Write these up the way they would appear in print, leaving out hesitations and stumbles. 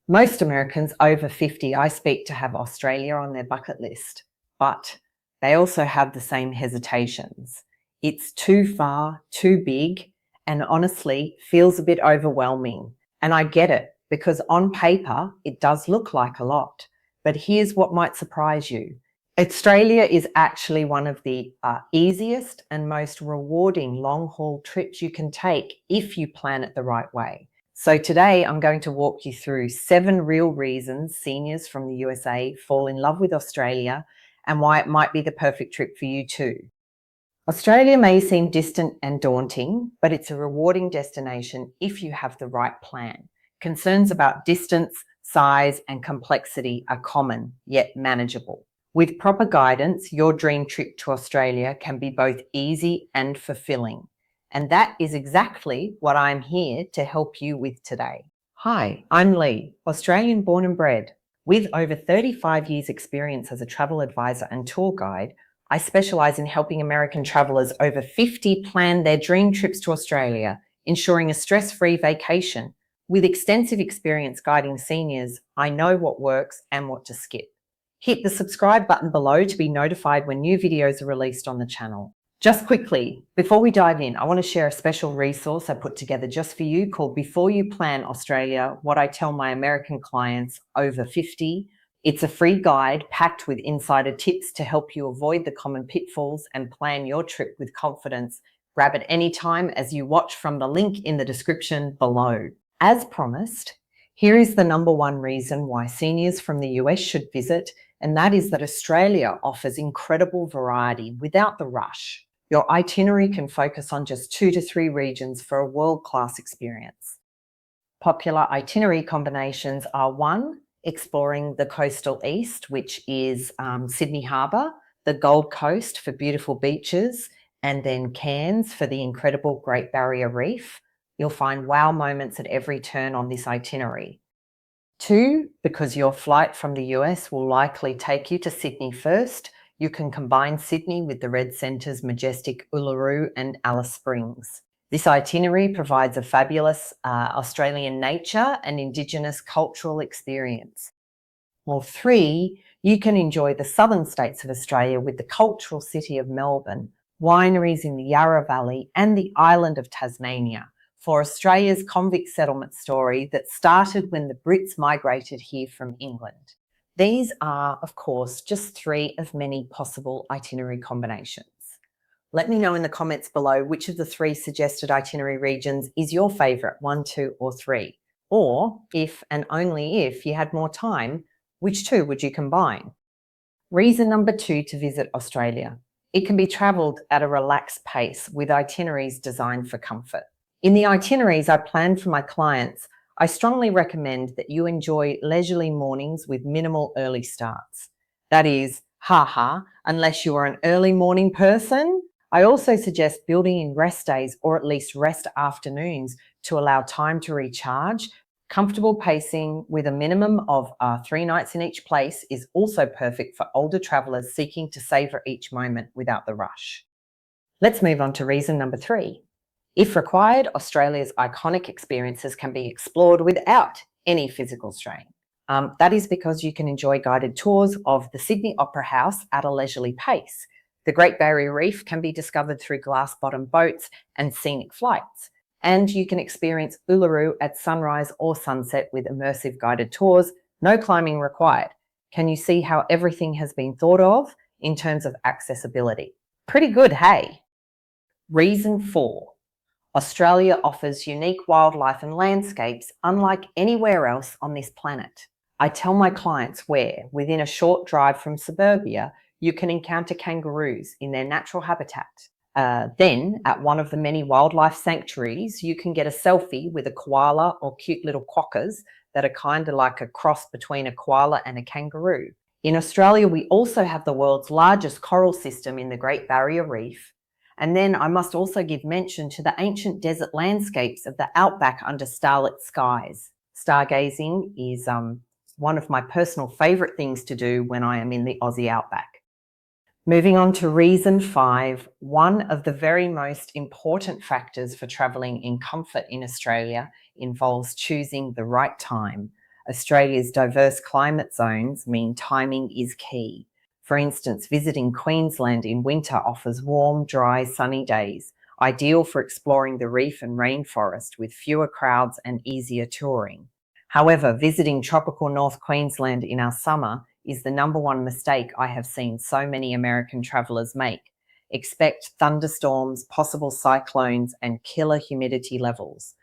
Most Americans over 50 I speak to have Australia on their bucket list, but they also have the same hesitations. It's too far, too big, and honestly feels a bit overwhelming. And I get it, because on paper, it does look like a lot. But here's what might surprise you. Australia is actually one of the easiest and most rewarding long-haul trips you can take if you plan it the right way. So today I'm going to walk you through 7 real reasons seniors from the USA fall in love with Australia and why it might be the perfect trip for you too. Australia may seem distant and daunting, but it's a rewarding destination if you have the right plan. Concerns about distance, size, and complexity are common, yet manageable. With proper guidance, your dream trip to Australia can be both easy and fulfilling. And that is exactly what I'm here to help you with today. Hi, I'm Lee, Australian born and bred. With over 35 years experience as a travel advisor and tour guide, I specialise in helping American travellers over 50 plan their dream trips to Australia, ensuring a stress-free vacation. With extensive experience guiding seniors, I know what works and what to skip. Hit the subscribe button below to be notified when new videos are released on the channel. Just quickly, before we dive in, I want to share a special resource I put together just for you called Before You Plan Australia, What I Tell My American Clients Over 50. It's a free guide packed with insider tips to help you avoid the common pitfalls and plan your trip with confidence. Grab it anytime as you watch from the link in the description below. As promised, here is the #1 reason why seniors from the US should visit, and that is that Australia offers incredible variety without the rush. Your itinerary can focus on just 2 to 3 regions for a world-class experience. Popular itinerary combinations are 1, exploring the coastal east, which is Sydney Harbour, the Gold Coast for beautiful beaches, and then Cairns for the incredible Great Barrier Reef. You'll find wow moments at every turn on this itinerary. 2, because your flight from the US will likely take you to Sydney first, you can combine Sydney with the Red Centre's majestic Uluru and Alice Springs. This itinerary provides a fabulous Australian nature and Indigenous cultural experience. Or 3, you can enjoy the southern states of Australia with the cultural city of Melbourne, wineries in the Yarra Valley and the island of Tasmania, for Australia's convict settlement story that started when the Brits migrated here from England. These are, of course, just 3 of many possible itinerary combinations. Let me know in the comments below which of the 3 suggested itinerary regions is your favourite, 1, 2 or 3. Or, if and only if you had more time, which 2 would you combine? Reason #2 to visit Australia. It can be travelled at a relaxed pace with itineraries designed for comfort. In the itineraries I plan for my clients, I strongly recommend that you enjoy leisurely mornings with minimal early starts. That is, unless you are an early morning person. I also suggest building in rest days or at least rest afternoons to allow time to recharge. Comfortable pacing with a minimum of 3 nights in each place is also perfect for older travellers seeking to savour each moment without the rush. Let's move on to reason #3. If required, Australia's iconic experiences can be explored without any physical strain. That is because you can enjoy guided tours of the Sydney Opera House at a leisurely pace. The Great Barrier Reef can be discovered through glass-bottom boats and scenic flights. And you can experience Uluru at sunrise or sunset with immersive guided tours, no climbing required. Can you see how everything has been thought of in terms of accessibility? Pretty good, hey? Reason 4. Australia offers unique wildlife and landscapes unlike anywhere else on this planet. I tell my clients where, within a short drive from suburbia, you can encounter kangaroos in their natural habitat. Then, at one of the many wildlife sanctuaries, you can get a selfie with a koala or cute little quokkas that are kind of like a cross between a koala and a kangaroo. In Australia, we also have the world's largest coral system in the Great Barrier Reef. And then I must also give mention to the ancient desert landscapes of the outback under starlit skies. Stargazing is one of my personal favourite things to do when I am in the Aussie outback. Moving on to reason 5, one of the very most important factors for travelling in comfort in Australia involves choosing the right time. Australia's diverse climate zones mean timing is key. For instance, visiting Queensland in winter offers warm, dry, sunny days, ideal for exploring the reef and rainforest with fewer crowds and easier touring. However, visiting tropical North Queensland in our summer is the #1 mistake I have seen so many American travellers make. Expect thunderstorms, possible cyclones, and killer humidity levels.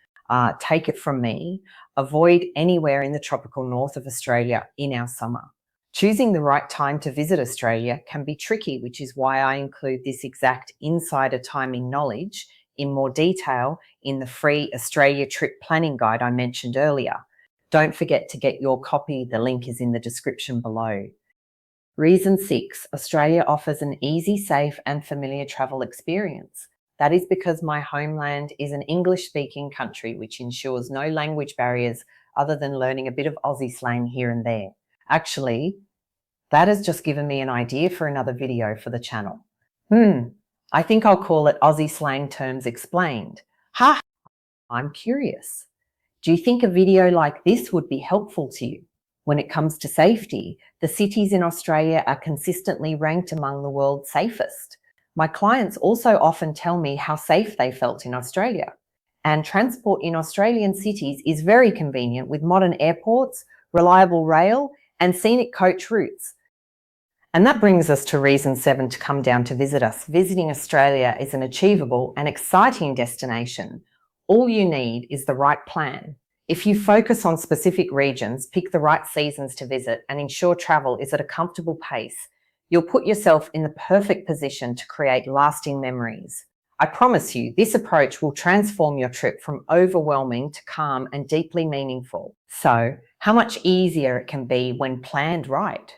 Take it from me, avoid anywhere in the tropical north of Australia in our summer. Choosing the right time to visit Australia can be tricky, which is why I include this exact insider timing knowledge in more detail in the free Australia trip planning guide I mentioned earlier. Don't forget to get your copy. The link is in the description below. Reason 6, Australia offers an easy, safe and familiar travel experience. That is because my homeland is an English-speaking country, which ensures no language barriers other than learning a bit of Aussie slang here and there. Actually, that has just given me an idea for another video for the channel. I think I'll call it Aussie Slang Terms Explained. Ha! I'm curious. Do you think a video like this would be helpful to you? When it comes to safety, the cities in Australia are consistently ranked among the world's safest. My clients also often tell me how safe they felt in Australia. And transport in Australian cities is very convenient with modern airports, reliable rail, and scenic coach routes. And that brings us to reason 7 to come down to visit us. Visiting Australia is an achievable and exciting destination. All you need is the right plan. If you focus on specific regions, pick the right seasons to visit, and ensure travel is at a comfortable pace, you'll put yourself in the perfect position to create lasting memories. I promise you, this approach will transform your trip from overwhelming to calm and deeply meaningful. So, how much easier it can be when planned right?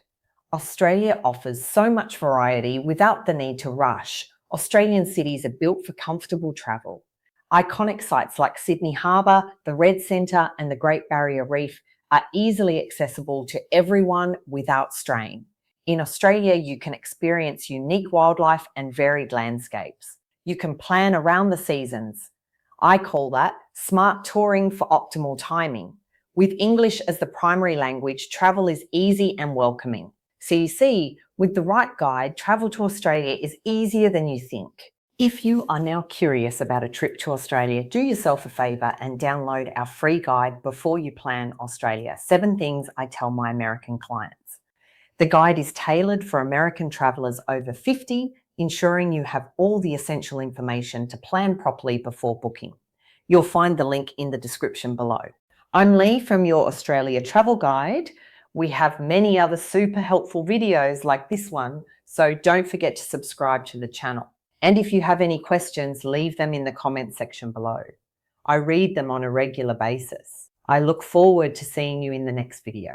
Australia offers so much variety without the need to rush. Australian cities are built for comfortable travel. Iconic sites like Sydney Harbour, the Red Centre and the Great Barrier Reef are easily accessible to everyone without strain. In Australia, you can experience unique wildlife and varied landscapes. You can plan around the seasons. I call that smart touring for optimal timing. With English as the primary language, travel is easy and welcoming. So you see, with the right guide, travel to Australia is easier than you think. If you are now curious about a trip to Australia, do yourself a favour and download our free guide before you plan Australia. 7 things I tell my American clients. The guide is tailored for American travellers over 50, ensuring you have all the essential information to plan properly before booking. You'll find the link in the description below. I'm Lee from your Australia Travel Guide. We have many other super helpful videos like this one, so don't forget to subscribe to the channel. And if you have any questions, leave them in the comment section below. I read them on a regular basis. I look forward to seeing you in the next video.